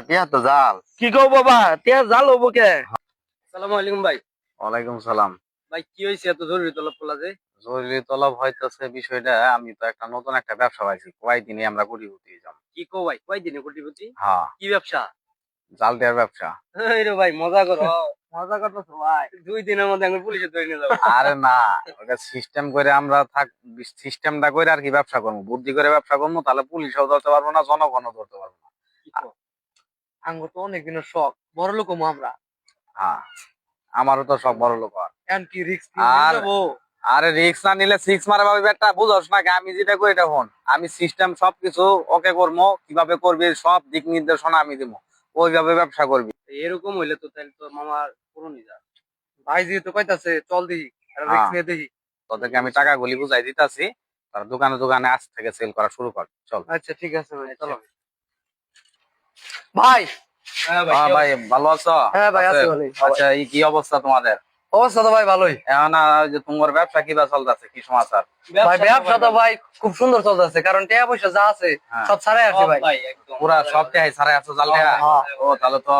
টিয়া তো জাল। কি কও বাবা, টিয়া জাল হবো কে? সালামু আলাইকুম ভাই। ওয়ালাইকুম সালাম। ভাই কি হয়েছে এত জরুরি তলব করলা যে? জরুরি তলব হইতেছে বিষয়টা, আমি তো একটা নতুন একটা ব্যবসা পাইছি, কয়েকদিনে আমরা কোটিপতি হইলাম। কি কও ভাই, কয়দিনে কোটিপতি? হ্যাঁ, কি ব্যবসা? জাল টিয়ার ব্যবসা। এই রে ভাই মজা করো। মজা করতেছো ভাই, 2 দিনের মধ্যে আমি পুলিশে ধরে নিয়ে যাবো। আরে না, ওটা সিস্টেম করে আমরা সিস্টেমটা করে আর কি ব্যবসা করবো, বুদ্ধি করে ব্যবসা করবো, তাহলে পুলিশও ধরতে পারবো না, জনগণও ধরতে পারবো না। কি কও? আঙ্গুর তো অনেক দিনের শখ, বড় লোক হবো আমরা। হ্যাঁ, আমারও তো সব বড় লোক হওয়ার। এন কি রিস্ক আর নেবো? আরে রিক্স না নিলে সিক্স মারা ভাবি একটা বুঝোস না, আমি যেটা করি এটা হন, আমি সিস্টেম সবকিছু ওকে করবো, কিভাবে করবি সব দিক নির্দেশনা আমি দিব, ওইভাবে ব্যবসা করবি। এরকম হইলে তো তাহলে তো মামার পুরোনি যা। ভাই যেহেতু কইতাছে চল দেখি, রিস্ক হ্যাঁ, নিয়ে দেখি। তোদেরকে আমি টাকা গুলি বুঝাই দিতেছি, তারা দোকানে দোকানে আজ থেকে সেল করা শুরু কর, চল। আচ্ছা ঠিক আছে ভাই, চলো ভাই। হ্যাঁ ভাই, হ্যাঁ ভাই, ভালো আছো? হ্যাঁ ভাই, আছি ভালোই। আচ্ছা, এই কি অবস্থা তোমাদের অবস্থা তো ভাই ভালোই। এখন? যে তোমার ব্যবসা কিবা চলতেছে, কি সমাচার? ভাই ব্যবসা তো ভাই খুব সুন্দর চলতেছে, কারণ টাকা পয়সা যা আছে হ্যাঁ। সব ছাড়াই আছে ভাই। পুরা সব টাই ছাড়াই আছো জাল টাকা? হ্যাঁ। ও তাহলে তো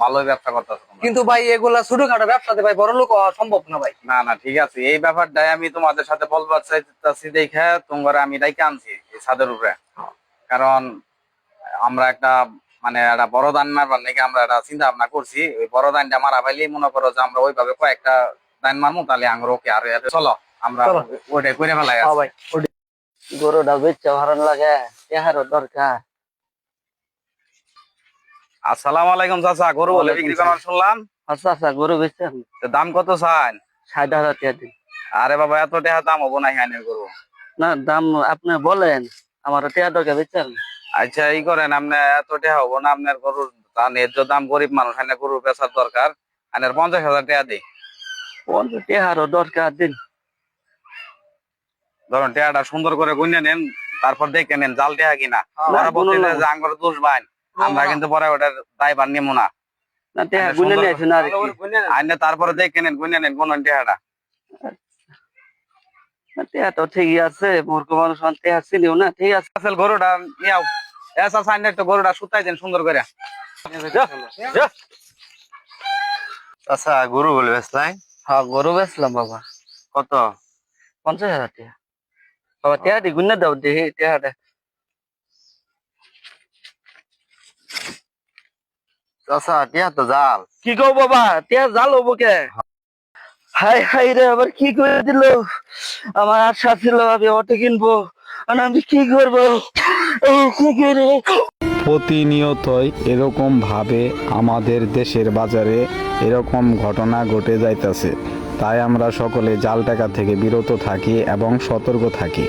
ভালোই ব্যবসা করতেছো তোমরা। কিন্তু ভাই এগুলা ছোটখাটো ব্যবসাতে ভাই বড় লোক হওয়া সম্ভব না ভাই। না না, ঠিক আছে, এই ব্যাপারটাই আমি তোমাদের সাথে বলবার চাইতেছি দেখে তোমার আমি ডাইকে আনছি এই ছাদের উপরে। কারণ আমরা একটা মানে একটা বড় দান মারবার নাকি আমরা একটা চিন্তা ভাবনা করছি, ওই বড় দানটা মারা পাইলেই মনে করো যে আমরা ওইভাবে কয়েকটা দান মারবো, তাহলে আঙ্গুর ওকে। আর চলো আমরা চলো। ওইটাই করে ফেলাই। হ্যাঁ ভাই, গরুটা বেচতে ভালো লাগে, টাকারও দরকার। আসসালামু আলাইকুম চাচা, গরু বলে বিক্রি করার শুনলাম। আচ্ছা আচ্ছা, গরু বেচতে তো দাম কত চান? 60,000 টাকা দিন। আরে বাবা, এত টাকা দাম হবো না এখানে গরু। না দাম আপনি বলেন, আমার টাকা দরকার বেচতে। আচ্ছা, এই করেন, আপনি এত টাকা হবো না আপনার গরুর, তা ন্যায্য দাম, গরিব মানুষ এনে গরু বেচার দরকার, আপনার 50,000 টাকা দিই। 50 টাকারও দরকার দিন। ধরুন টাকাটা সুন্দর করে গুনে নেন, তারপর দেখে নেন জাল টাকা কিনা। পরবর্তীতে যে আঙ্গুর দোষ বাইন, আমরা কিন্তু পরে ওটার দায়ভার নিবো না। না টাকা গুনে নিয়ে আসুন আর কি। আইনে তারপরে দেখে নেন, গুনে নেন কোন টাকাটা। টাকা তো ঠিকই আছে, মূর্খ মানুষ টাকা ছিলিও না, ঠিক আছে। আসল গরুটা নিয়াও, এসা সাইন একটু গরুটা সুতাই দেন সুন্দর করে। আচ্ছা, গরু বলে বেচলাই? হ্যাঁ গরু বেচলাম বাবা। কত? 50,000 টাকা। বাবা টাকা দি গুনে দাও দেখি টাকাটা। আচ্ছা, টিয়া তো জাল। কি কও বাবা, টাকা জাল হবো কে? হাই হাই রে, আবার কি করে দিল। আমার আশা ছিল আমি অটো কিনবো, আর আমি কি করবো? কি করে? প্রতিনিয়তই এরকম ভাবে আমাদের দেশের বাজারে এরকম ঘটনা ঘটে যাইতেছে। তাই আমরা সকলে জাল টাকা থেকে বিরত থাকি এবং সতর্ক থাকি।